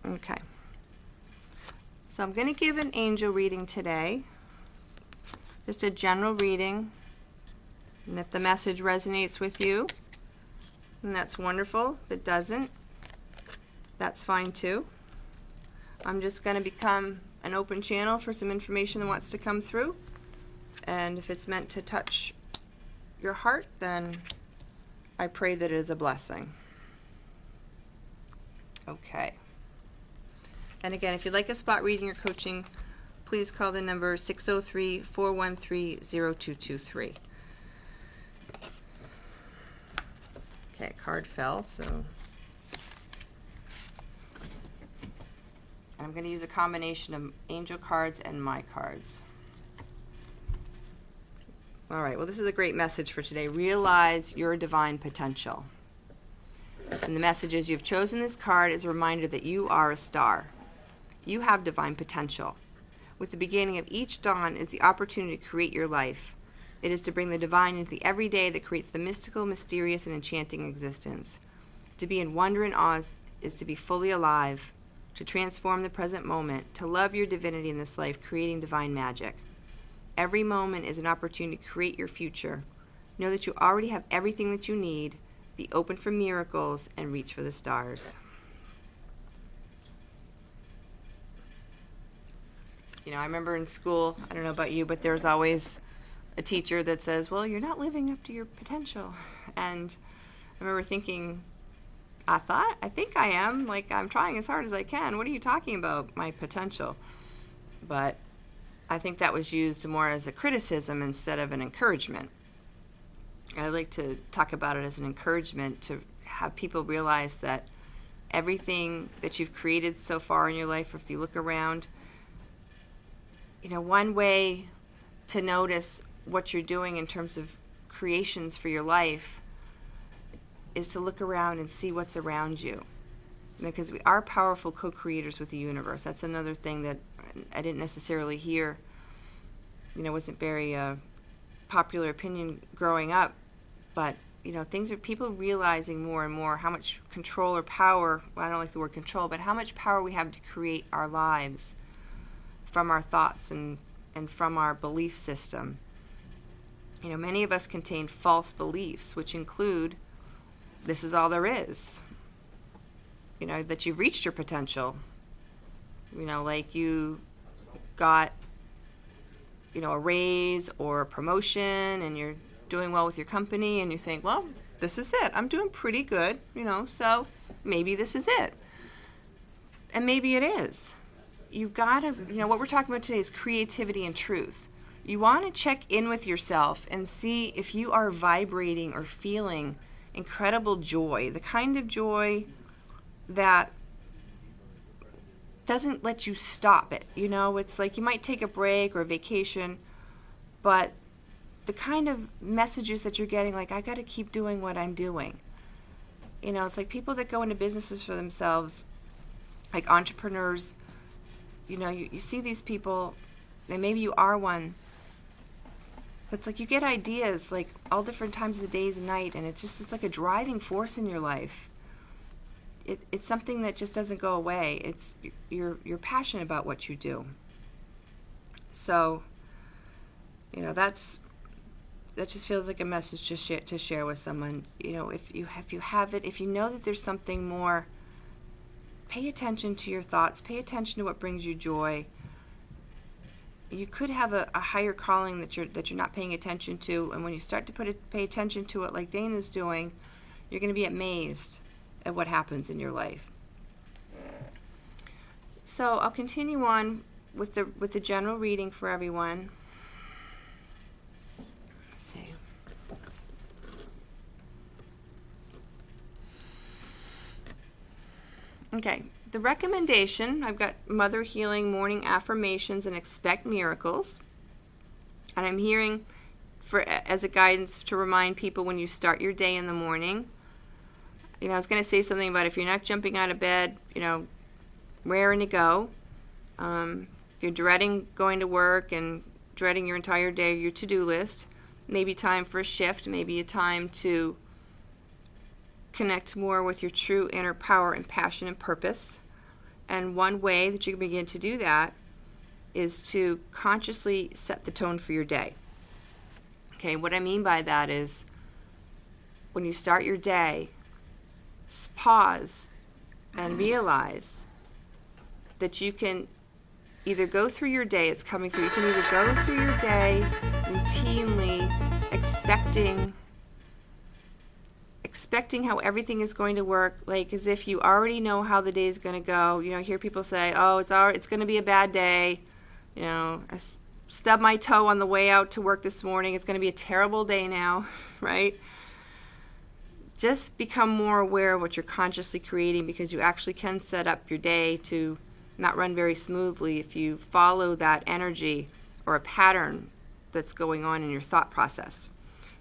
Okay. So I'm going to give an angel reading today. Just a general reading. And if the message resonates with you, then that's wonderful. If it doesn't, that's fine too. I'm just going to become an open channel for some information that wants to come through. And if it's meant to touch your heart, then I pray that it is a blessing. Okay. And again, if you'd like a spot reading or coaching, please call the number 603-413-0223. Okay, a card fell, so I'm going to use a combination of angel cards and my cards. All right, well, this is a great message for today. Realize your divine potential. And the message is, you've chosen this card as a reminder that you are a star. You have divine potential. With the beginning of each dawn is the opportunity to create your life. It is to bring the divine into the everyday that creates the mystical, mysterious, and enchanting existence. To be in wonder and awe is to be fully alive, to transform the present moment, to love your divinity in this life, creating divine magic. Every moment is an opportunity to create your future. Know that you already have everything that you need. Be open for miracles and reach for the stars. You know, I remember in school, I don't know about you, but there's always a teacher that says, well, you're not living up to your potential. And I remember thinking, I think I am. Like, I'm trying as hard as I can. What are you talking about, my potential? But I think that was used more as a criticism instead of an encouragement. I like to talk about it as an encouragement to have people realize that everything that you've created so far in your life, if you look around, you know, one way to notice what you're doing in terms of creations for your life is to look around and see what's around you. Because we are powerful co-creators with the universe. That's another thing that I didn't necessarily hear, you know, wasn't very popular opinion growing up. But, you know, things are people realizing more and more how much control or power, well, I don't like the word control, but how much power we have to create our lives from our thoughts and from our belief system. You know, many of us contain false beliefs, which include, this is all there is. You know, that you've reached your potential. You know, like you got, you know, a raise or a promotion and you're doing well with your company and you think, well, this is it. I'm doing pretty good, you know, so maybe this is it. And maybe it is. You've got to, you know, what we're talking about today is creativity and truth. You want to check in with yourself and see if you are vibrating or feeling incredible joy, the kind of joy that doesn't let you stop it. You know, it's like you might take a break or a vacation, but the kind of messages that you're getting, like, I got to keep doing what I'm doing. You know, it's like people that go into businesses for themselves, like entrepreneurs. You know, you see these people, and maybe you are one, but it's like you get ideas like all different times of the days and night, and it's like a driving force in your life. It's something that just doesn't go away. It's you're passionate about what you do. So, you know, that just feels like a message to share with someone. You know, if you have it, if you know that there's something more, pay attention to your thoughts. Pay attention to what brings you joy. You could have a higher calling that you're not paying attention to, and when you start to pay attention to it, like Dana's doing, you're going to be amazed at what happens in your life. So I'll continue on with the general reading for everyone. Let's see. Okay, the recommendation, I've got Mother Healing Morning Affirmations and Expect Miracles. And I'm hearing as a guidance to remind people when you start your day in the morning. You know, I was going to say something about if you're not jumping out of bed, you know, raring to go. If you're dreading going to work and dreading your entire day, your to-do list, maybe time for a shift, maybe a time to connect more with your true inner power and passion and purpose. And one way that you can begin to do that is to consciously set the tone for your day. Okay, what I mean by that is when you start your day, pause and realize that you can either go through your day, it's coming through, you can either go through your day routinely expecting how everything is going to work, like as if you already know how the day is going to go. I hear people say, oh, it's going to be a bad day. I stubbed my toe on the way out to work this morning. It's going to be a terrible day now, right? Just become more aware of what you're consciously creating, because you actually can set up your day to not run very smoothly if you follow that energy or a pattern that's going on in your thought process.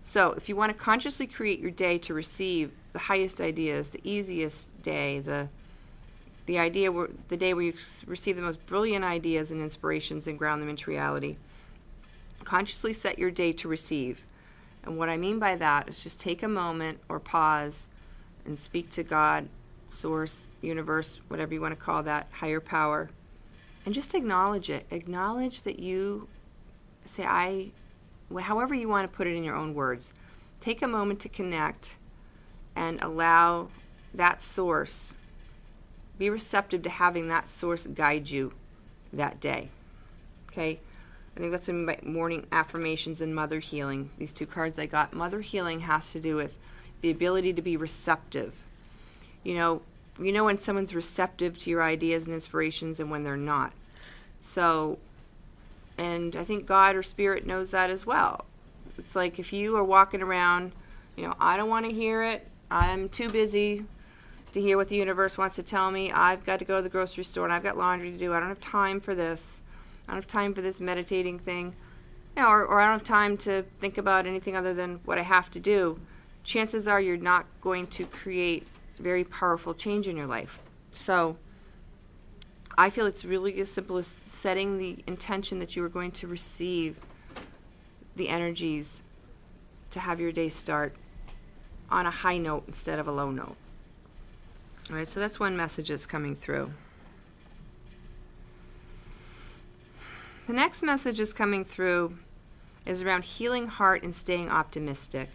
So if you want to consciously create your day to receive the highest ideas, the easiest day, the day where you receive the most brilliant ideas and inspirations and ground them into reality, consciously set your day to receive. And what I mean by that is just take a moment or pause and speak to God, source, universe, whatever you want to call that, higher power, and just acknowledge it. Acknowledge that you say, however you want to put it in your own words. Take a moment to connect and allow that source, be receptive to having that source guide you that day. Okay? I think that's what I mean by morning affirmations and mother healing. These two cards I got. Mother healing has to do with the ability to be receptive. You know when someone's receptive to your ideas and inspirations and when they're not. So, and I think God or Spirit knows that as well. It's like if you are walking around, I don't want to hear it. I'm too busy to hear what the universe wants to tell me. I've got to go to the grocery store and I've got laundry to do. I don't have time for this. I don't have time for this meditating thing. Or I don't have time to think about anything other than what I have to do. Chances are you're not going to create very powerful change in your life. So I feel it's really as simple as setting the intention that you are going to receive the energies to have your day start on a high note instead of a low note. All right, so that's one message that's coming through. The next message is coming through is around healing heart and staying optimistic.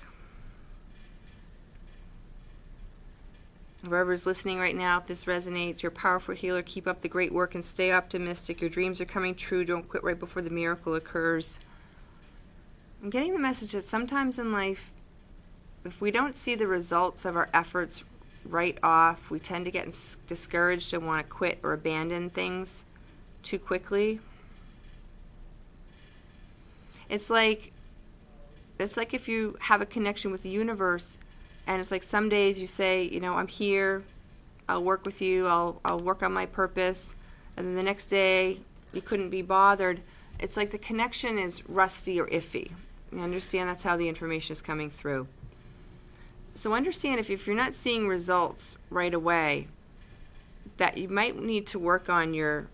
Whoever's listening right now, if this resonates, you're a powerful healer. Keep up the great work and stay optimistic. Your dreams are coming true. Don't quit right before the miracle occurs. I'm getting the message that sometimes in life, if we don't see the results of our efforts right off, we tend to get discouraged and want to quit or abandon things too quickly. It's like if you have a connection with the universe, and it's like some days you say, I'm here, I'll work with you, I'll work on my purpose, and then the next day you couldn't be bothered. It's like the connection is rusty or iffy. You understand that's how the information is coming through. So understand if you're not seeing results right away, that you might need to work on your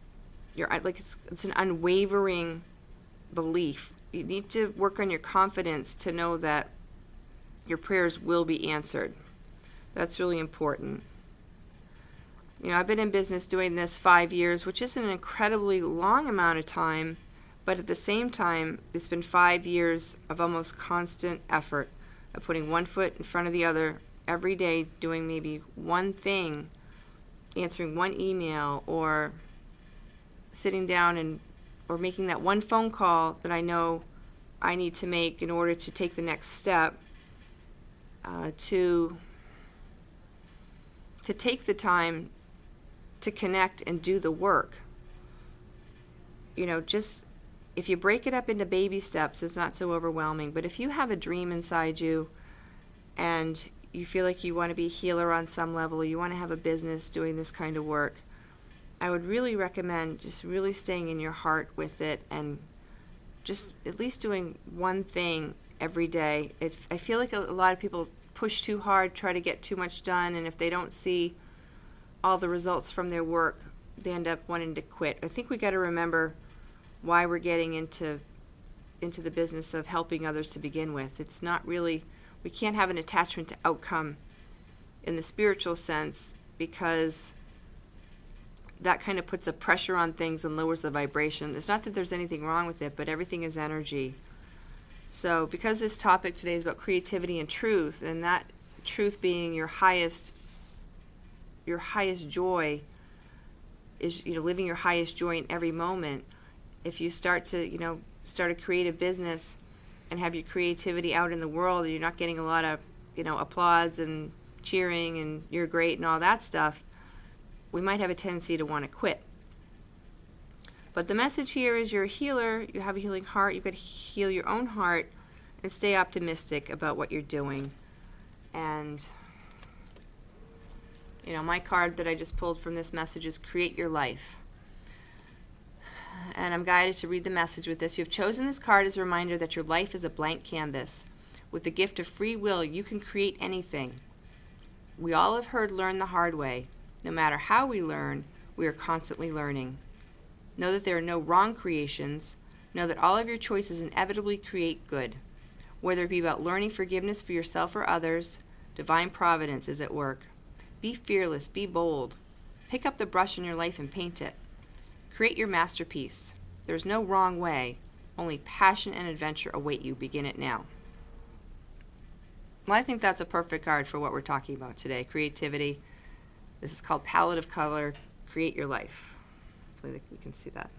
like it's an unwavering belief. You need to work on your confidence to know that your prayers will be answered. That's really important. I've been in business doing this 5 years, which is an incredibly long amount of time, but at the same time, it's been 5 years of almost constant effort of putting one foot in front of the other every day, doing maybe one thing, answering one email, or sitting down or making that one phone call that I know I need to make in order to take the next step, to take the time to connect and do the work. Just if you break it up into baby steps, it's not so overwhelming. But if you have a dream inside you and you feel like you want to be a healer on some level, you want to have a business doing this kind of work, I would really recommend just really staying in your heart with it and just at least doing one thing every day. I feel like a lot of people push too hard, try to get too much done, and if they don't see all the results from their work, they end up wanting to quit. I think we got to remember why we're getting into the business of helping others to begin with. It's not really, we can't have an attachment to outcome in the spiritual sense, because that kind of puts a pressure on things and lowers the vibration. It's not that there's anything wrong with it, but everything is energy. So because this topic today is about creativity and truth, and that truth being your highest joy is, living your highest joy in every moment. If you start to, start a creative business and have your creativity out in the world, and you're not getting a lot of, applause and cheering and you're great and all that stuff, we might have a tendency to want to quit. But the message here is you're a healer, you have a healing heart, you've got to heal your own heart and stay optimistic about what you're doing. And, my card that I just pulled from this message is Create Your Life. And I'm guided to read the message with this. You have chosen this card as a reminder that your life is a blank canvas. With the gift of free will, you can create anything. We all have heard learn the hard way. No matter how we learn, we are constantly learning. Know that there are no wrong creations. Know that all of your choices inevitably create good. Whether it be about learning forgiveness for yourself or others, divine providence is at work. Be fearless, be bold. Pick up the brush in your life and paint it. Create your masterpiece. There is no wrong way. Only passion and adventure await you. Begin it now. Well, I think that's a perfect card for what we're talking about today, creativity. This is called Palette of Color, Create Your Life. Hopefully you can see that.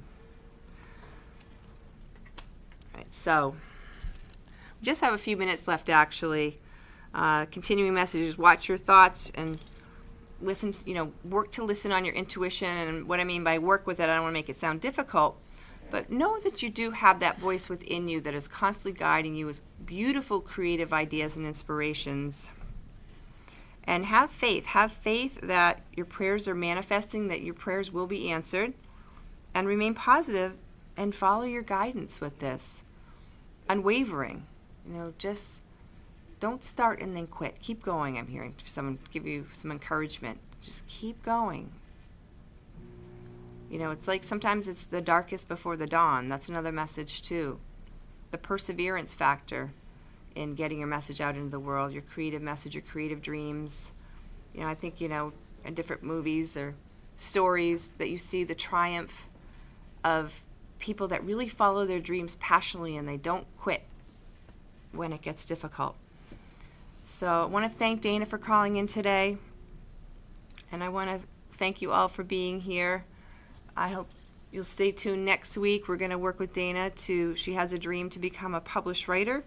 All right, so we just have a few minutes left, actually. Continuing messages, watch your thoughts and listen, work to listen on your intuition. And what I mean by work with it, I don't want to make it sound difficult, but know that you do have that voice within you that is constantly guiding you with beautiful creative ideas and inspirations. And have faith that your prayers are manifesting, that your prayers will be answered, and remain positive and follow your guidance with this. Unwavering, just don't start and then quit. Keep going. I'm hearing someone give you some encouragement. Just keep going. It's like sometimes it's the darkest before the dawn. That's another message too. The perseverance factor in getting your message out into the world, your creative message, your creative dreams. I think, in different movies or stories that you see the triumph of people that really follow their dreams passionately and they don't quit when it gets difficult. So I want to thank Dana for calling in today. And I want to thank you all for being here. I hope you'll stay tuned next week. We're going to work with Dana she has a dream to become a published writer.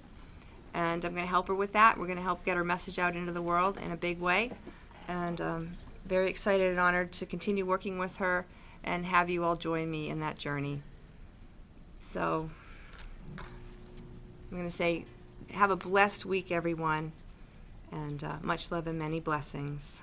And I'm going to help her with that. We're going to help get her message out into the world in a big way. And very excited and honored to continue working with her and have you all join me in that journey. So I'm going to say have a blessed week, everyone. And much love and many blessings.